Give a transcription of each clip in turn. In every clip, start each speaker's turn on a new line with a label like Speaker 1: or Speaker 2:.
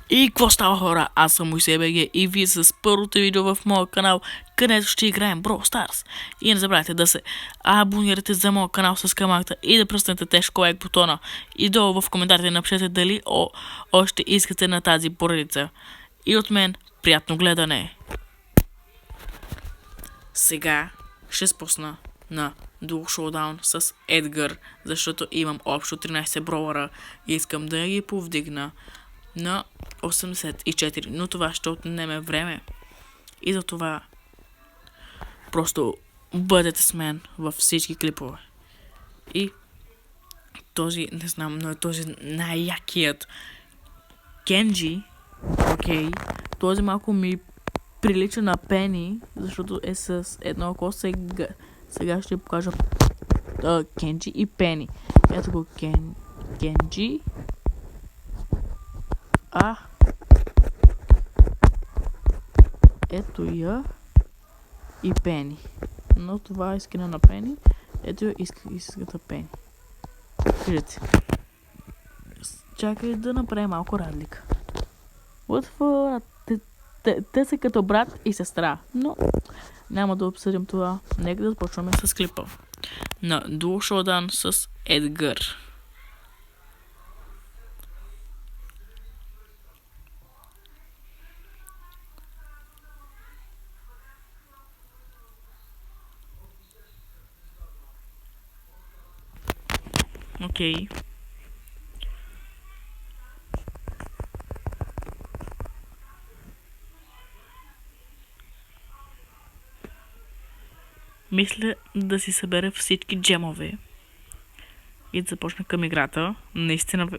Speaker 1: И какво става, хора? Аз съм Моисей БГ и вие с първото видео в моя канал, където ще играем Brawl Stars. И не забравяйте да се абонирате за моя канал с камъката и да пръснете тежко лайк бутона. И долу в коментарите напишете дали още искате на тази поредица. И от мен, приятно гледане! Сега ще спусна на Dual Showdown с Едгар, защото имам общо 13 броуъра и искам да ги повдигна на 84, но това ще отнеме време. И за това просто бъдете с мен във всички клипове. И този, не знам, но е този най-якият Кенджи, окей, този малко ми прилича на Пени, защото е с едно око. Сега ще покажа Кенджи и Пени. Ето го Кенджи. Ето я и Пени. Но това е скина на Пени. Ето я иската Пени. Виждате. Чакай да направим малко разлика. Те са като брат и сестра. Но няма да обсъдим това. Нека да започваме с клипа на Dual Showdown с Едгар. Окей. Мисля да си събера всички джемове и да започна към играта. Наистина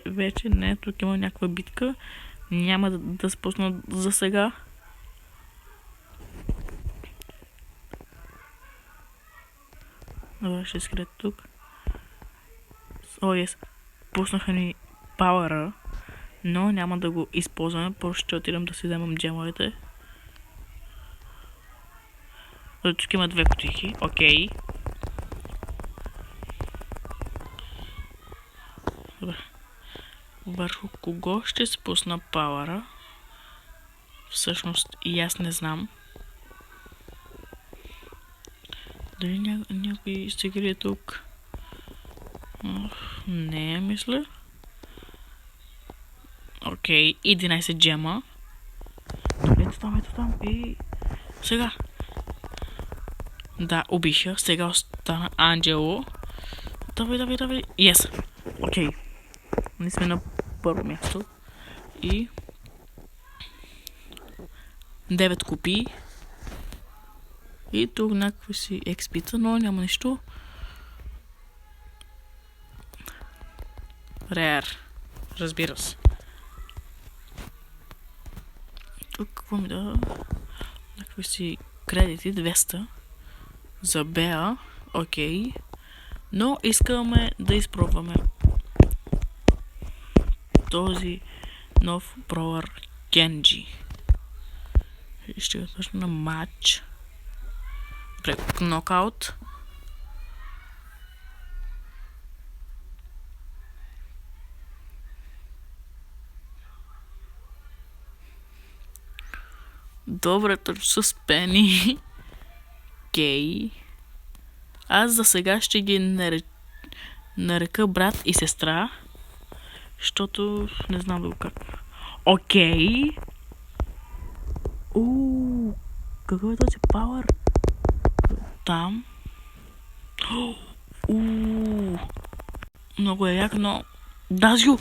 Speaker 1: вече не, тук има някаква битка. Няма да спусна за сега. Добре, ще скрия тук. Пуснаха ни пауъра, но няма да го използваме, просто ще отидам да си вземам джемовете. Тук има две кутийки, окей. Добре. Върху кого ще спусна пауъра? Всъщност и аз не знам. Дали някой се крие тук? Не, мисля. Окей, 11 джема. Ето там. И сега. Да, убиха. Сега остана Анджело. Давай. Yes. Окей. Ние сме на първо място. И 9 купи. И тук някакви си експита, но няма нищо. Рер. Разбира се. Тук какво ми дава? Някакви си кредити, 200. За Беа. Окей. Но искаме да изпробваме този нов броуър Кенджи. Ще го точно на матч. Добре, нокаут. Добре, точно с Пени. Окей. Аз за сега ще ги нарека брат и сестра. Защото не знам да го как. Окей. Какъв е този пауър? Там. Много е як, но... Дазю!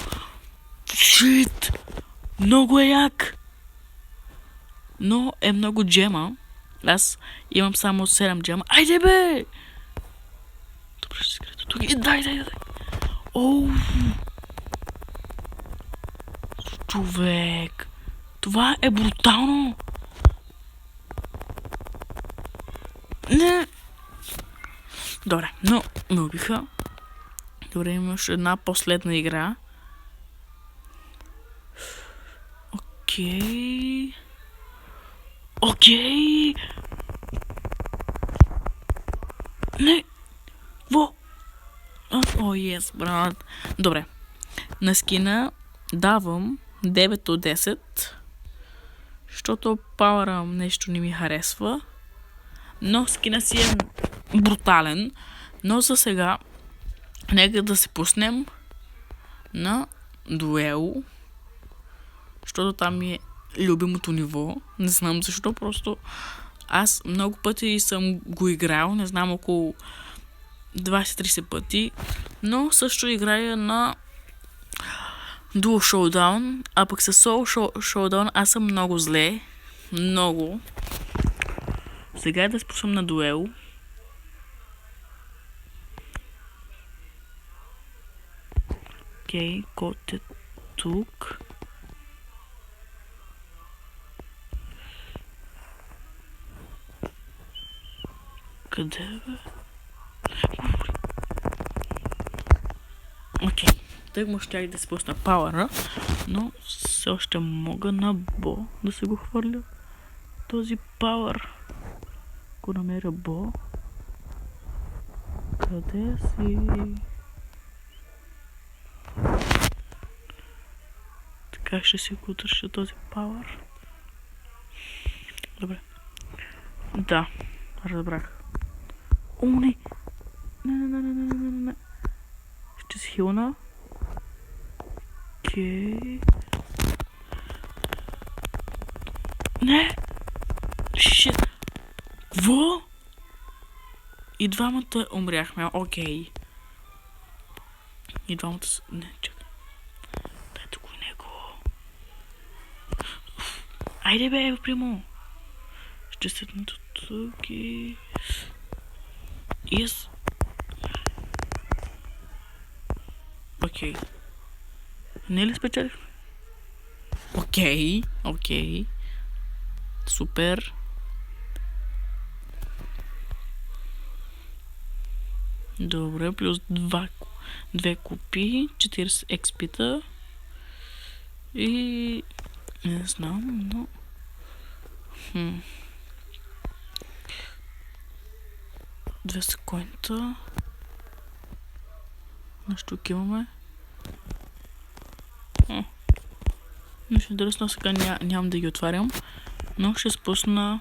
Speaker 1: Шит! Много е як! Но е много джема. Аз имам само 7 джема. Айде бе! Добре, ще се скрия тук. Дай. Човек! Това е брутално! Не! Добре, но ме убиха. Добре, имаш една последна игра. Окей. Не! Во! Ес, брат. Добре. На скина давам 9 от 10, защото пауъра нещо не ми харесва, но скина си е брутален, но за сега нека да се пуснем на дуел, защото там е любимото ниво. Не знам защо, просто аз много пъти съм го играл, не знам, около 20-30 пъти, но също играя на Duo Showdown, а пък с Solo Showdown аз съм много зле. Много. Сега е да спусвам на дуел. Окей, код е тук. Къде бе? Окей. Тък му щях да спусна пауъра, но все още мога на Бо да се го хвърля този пауър. Ако намеря Бо. Къде си? Така ще си го държа този пауър. Добре. Да, разбрах. О, не! Не. Ще си хилна. Окей. Не! Шит! Кво? И двамата умряхме, окей. И двамата са... Не, чакай. Дайте го него. Айде бе, прямо. Ще седна тук и... Yes. Окей. Не ли спечелих? Окей. Супер. Добре, плюс 2 купи, 40 експита. И... не знам, но... Две секунда. Нещо тук имаме. Нещо интересно, сега нямам да ги отварям, но ще спусна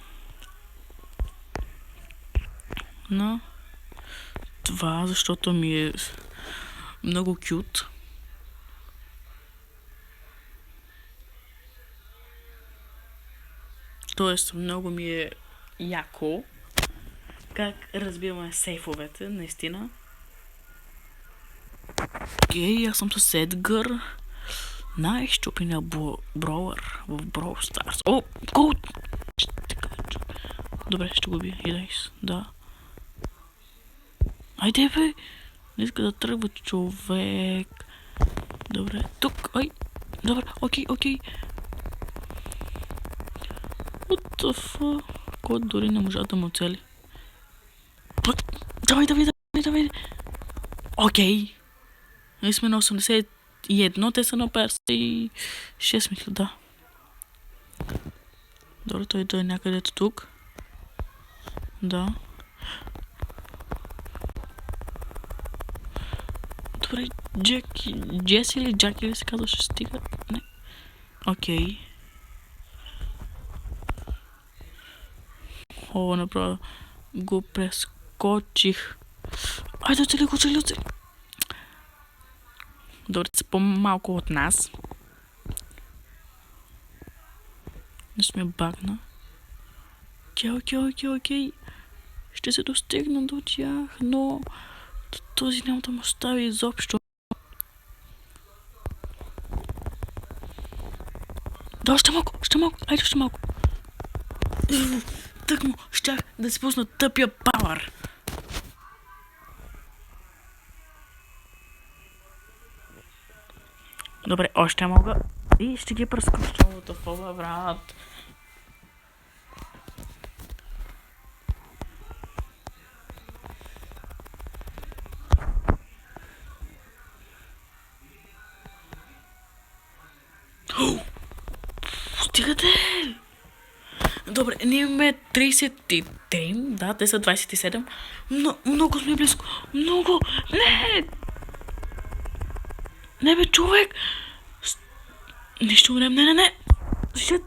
Speaker 1: на това, защото ми е много кют. Тоест, много ми е яко как разбиваме сейфовете, наистина. Окей, аз съм с Едгар. Най-щупения броуър в Brawl Stars. О, гол! Добре, ще го бия. Идайс, да. Айде бе! Не иска да тръгва човек. Добре, тук, ай! Добре, окей. What the fuck? Код дори не можа да му цели. Давай! Окей. Ние сме на 81, те са на 56, мисля, да. Добре, той е някъде тук. Да. Добре, Джеси или Джаки ли се казва, ще стига? Не. Окей. О, направо го прескочих. Айде, оцели го. Добре, са по-малко от нас. Не сме багна. Окей. Ще се достигна до тях, но този няма да му остави изобщо. Да, още малко. Айде, още малко. Тъкмо, щях да се пусна тъпия пауър. Добре, още мога. И ще ги прескоча от фоба, брат. Стигате! Добре, ние имаме 33, да, те са 27. Много сме близко. Много! Не! Не бе, човек! Не ще умрем, не. Shit.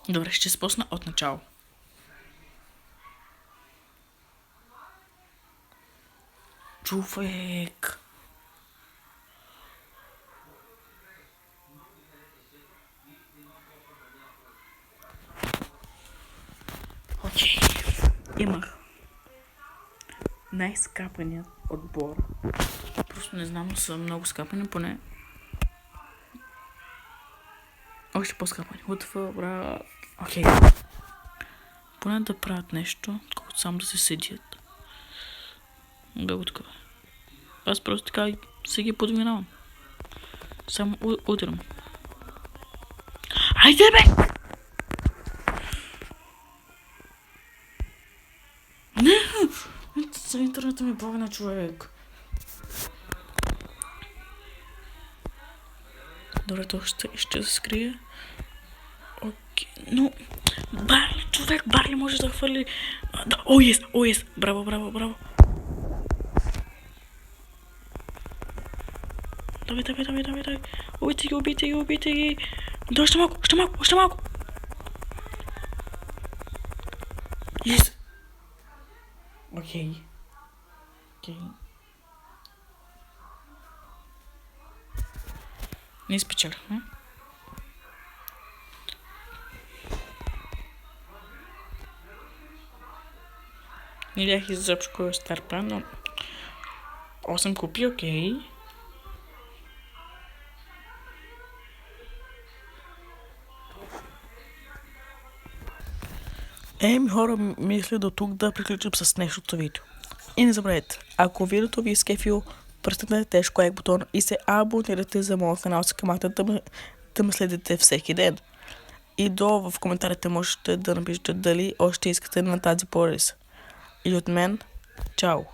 Speaker 1: Добре, ще спусна от начало. Човек. Окей. Имах най-скапаният отбор. Просто не знам, са много скапани, поне. Още по-скапани. What брат. Окей. Поне да правят нещо, колкото само да се седят. Много такова. Аз просто така се ги подминавам. Само удрям. Айде бе! Не! Интернетът ми бава на човек. Добре, то ще се скрие. Окей, но... Барли, човек, Барли може да хвърли... О, ес! Браво. Давай. Убийте ги. Да, още малко. Ес! Окей. Не спечелихме. Не бях изобщо кой е стар план, но 8 купи, окей. Хора, мисля до тук да приключим с днешното видео. И не забравяйте, ако видеото ви е скефило, пръснете тежко лайк бутон и се абонирайте за моят канал с камата да ме следите всеки ден. И долу в коментарите можете да напишете дали още искате на тази поредица. И от мен, чао!